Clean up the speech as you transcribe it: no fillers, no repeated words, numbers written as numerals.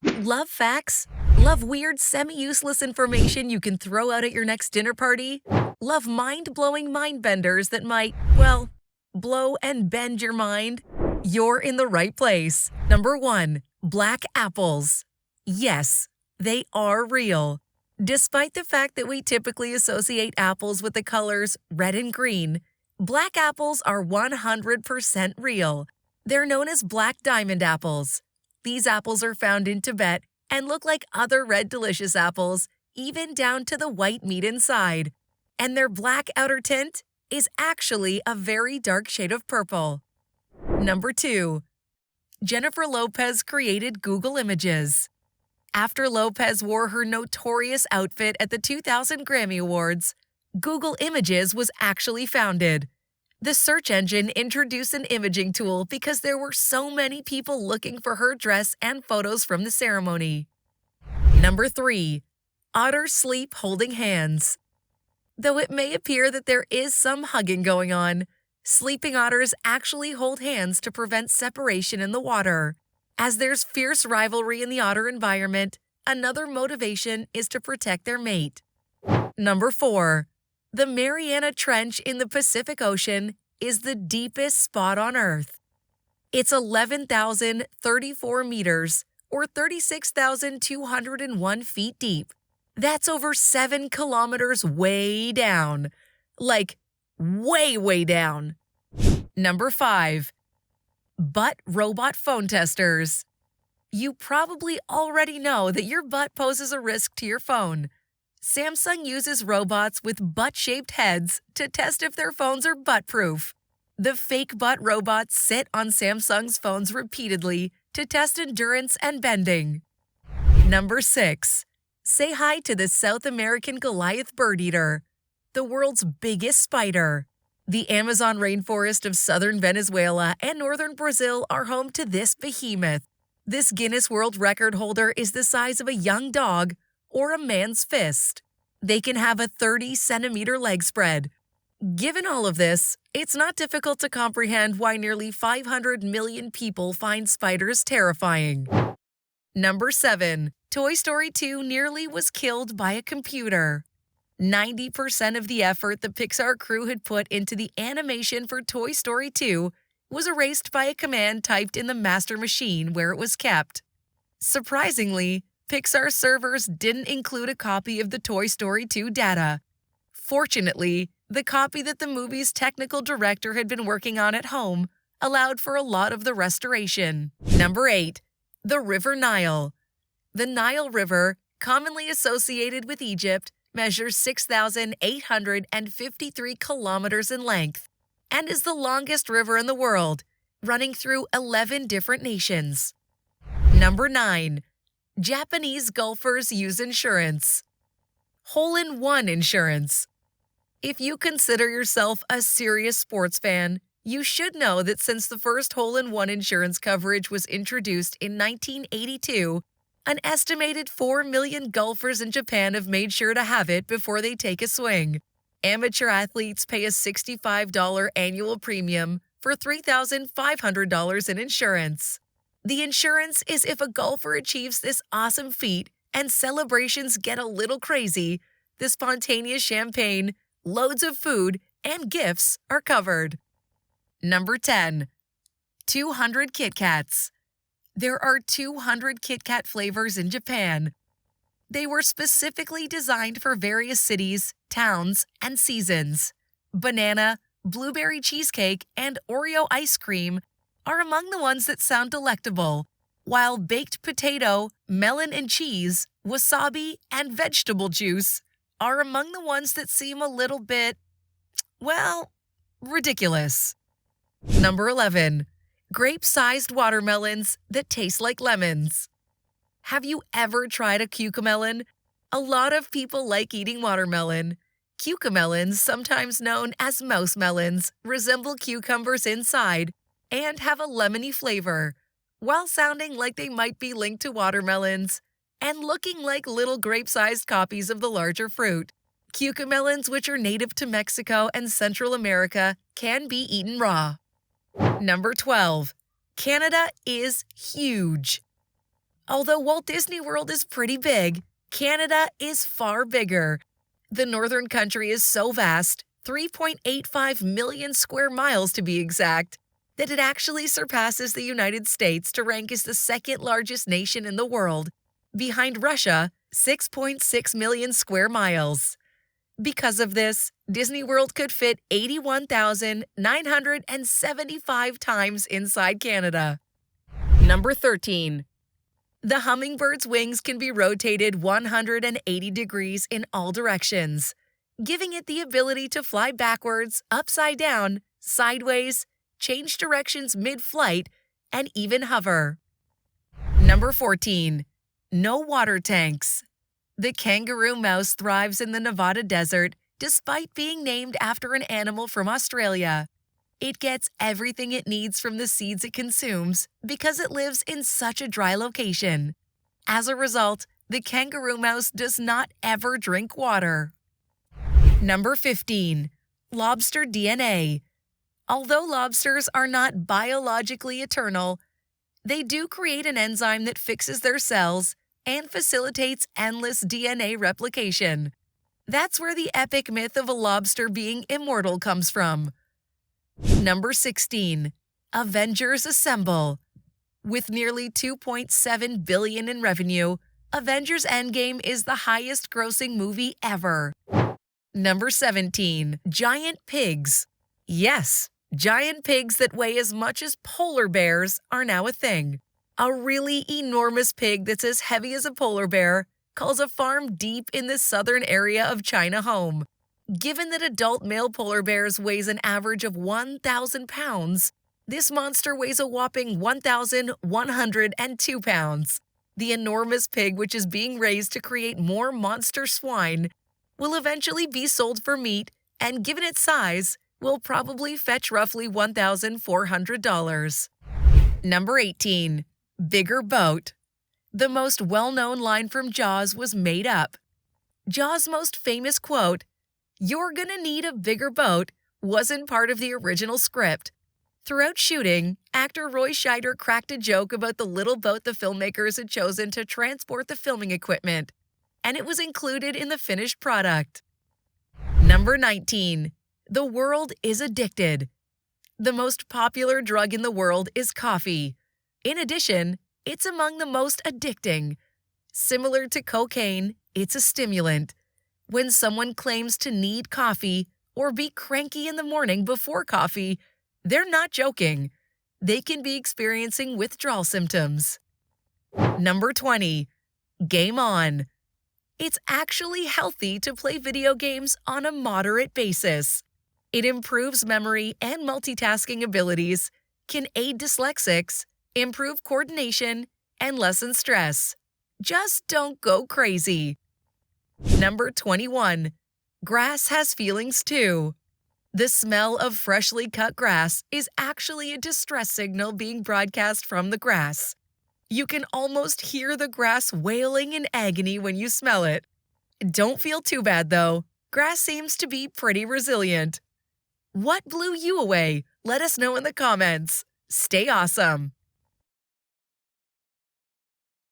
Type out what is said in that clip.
Love facts? Love weird, semi-useless information you can throw out at your next dinner party? Love mind-blowing mind benders that might, well, blow and bend your mind? You're in the right place. Number 1. Black apples. Yes, they are real. Despite the fact that we typically associate apples with the colors red and green, black apples are 100% real. They're known as black diamond apples. These apples are found in Tibet and look like other red delicious apples, even down to the white meat inside. And their black outer tint is actually a very dark shade of purple. Number 2. Jennifer Lopez created Google Images. After Lopez wore her notorious outfit at the 2000 Grammy Awards, Google Images was actually founded. The search engine introduced an imaging tool because there were so many people looking for her dress and photos from the ceremony. Number 3. Otters sleep holding hands. Though it may appear that there is some hugging going on, sleeping otters actually hold hands to prevent separation in the water. As there's fierce rivalry in the otter environment, another motivation is to protect their mate. Number 4. The Mariana Trench in the Pacific Ocean is the deepest spot on Earth. It's 11,034 meters, or 36,201 feet deep. That's over 7 kilometers way down. Like, way, way down. Number 5. Butt robot phone testers. You probably already know that your butt poses a risk to your phone. Samsung uses robots with butt-shaped heads to test if their phones are butt-proof. The fake butt robots sit on Samsung's phones repeatedly to test endurance and bending. Number 6. Say hi to the South American Goliath bird eater, the world's biggest spider. The Amazon rainforest of southern Venezuela and northern Brazil are home to this behemoth. This Guinness World Record holder is the size of a young dog or a man's fist. They can have a 30-centimeter leg spread. Given all of this, it's not difficult to comprehend why nearly 500 million people find spiders terrifying. Number 7. Toy Story 2 nearly was killed by a computer. 90% of the effort the Pixar crew had put into the animation for Toy Story 2 was erased by a command typed in the master machine where it was kept. Surprisingly, Pixar servers didn't include a copy of the Toy Story 2 data. Fortunately, the copy that the movie's technical director had been working on at home allowed for a lot of the restoration. Number 8. The River Nile. The Nile River, commonly associated with Egypt, measures 6,853 kilometers in length and is the longest river in the world, running through 11 different nations. Number 9. Japanese golfers use insurance. Hole-in-one insurance. If you consider yourself a serious sports fan, you should know that since the first hole-in-one insurance coverage was introduced in 1982, an estimated 4 million golfers in Japan have made sure to have it before they take a swing. Amateur athletes pay a $65 annual premium for $3,500 in insurance. The insurance is if a golfer achieves this awesome feat and celebrations get a little crazy, the spontaneous champagne, loads of food, and gifts are covered. Number 10. 200 Kit Kats. There are 200 Kit Kat flavors in Japan. They were specifically designed for various cities, towns, and seasons. Banana, blueberry cheesecake, and Oreo ice cream are among the ones that sound delectable, while baked potato, melon and cheese, wasabi, and vegetable juice are among the ones that seem a little bit, well, ridiculous. Number 11. Grape-sized watermelons that taste like lemons. Have you ever tried a cucamelon? A lot of people like eating watermelon. Cucamelons, sometimes known as mouse melons, resemble cucumbers inside and have a lemony flavor, while sounding like they might be linked to watermelons and looking like little grape-sized copies of the larger fruit. Cucamelons, which are native to Mexico and Central America, can be eaten raw. Number 12. Canada is huge. Although Walt Disney World is pretty big, Canada is far bigger. The northern country is so vast, 3.85 million square miles to be exact, that it actually surpasses the United States to rank as the second largest nation in the world, behind Russia, 6.6 million square miles. Because of this, Disney World could fit 81,975 times inside Canada. Number 13. The Hummingbirds' wings can be rotated 180 degrees in all directions, giving it the ability to fly backwards, upside down, sideways, change directions mid-flight, and even hover. Number 14. No water tanks. The kangaroo mouse thrives in the Nevada desert despite being named after an animal from Australia. It gets everything it needs from the seeds it consumes because it lives in such a dry location. As a result, the kangaroo mouse does not ever drink water. Number 15. Lobster DNA. Although lobsters are not biologically eternal, they do create an enzyme that fixes their cells and facilitates endless DNA replication. That's where the epic myth of a lobster being immortal comes from. Number 16. Avengers Assemble. With nearly $2.7 billion in revenue, Avengers Endgame is the highest-grossing movie ever. Number 17. Giant pigs. Yes, giant pigs that weigh as much as polar bears are now a thing. A really enormous pig that's as heavy as a polar bear calls a farm deep in the southern area of China home. Given that adult male polar bears weighs an average of 1,000 pounds, this monster weighs a whopping 1,102 pounds. The enormous pig, which is being raised to create more monster swine, will eventually be sold for meat and, given its size, will probably fetch roughly $1,400. Number 18. Bigger boat. The most well-known line from Jaws was made up. Jaws' most famous quote, "You're gonna need a bigger boat," wasn't part of the original script. Throughout shooting, actor Roy Scheider cracked a joke about the little boat the filmmakers had chosen to transport the filming equipment, and it was included in the finished product. Number 19. The world is addicted. The most popular drug in the world is coffee. In addition, it's among the most addicting. Similar to cocaine, it's a stimulant. When someone claims to need coffee or be cranky in the morning before coffee, they're not joking. They can be experiencing withdrawal symptoms. Number 20. Game on. It's actually healthy to play video games on a moderate basis. It improves memory and multitasking abilities, can aid dyslexics, improve coordination, and lessen stress. Just don't go crazy. Number 21. Grass has feelings too. The smell of freshly cut grass is actually a distress signal being broadcast from the grass. You can almost hear the grass wailing in agony when you smell it. Don't feel too bad though. Grass seems to be pretty resilient. What blew you away? Let us know in the comments. Stay awesome.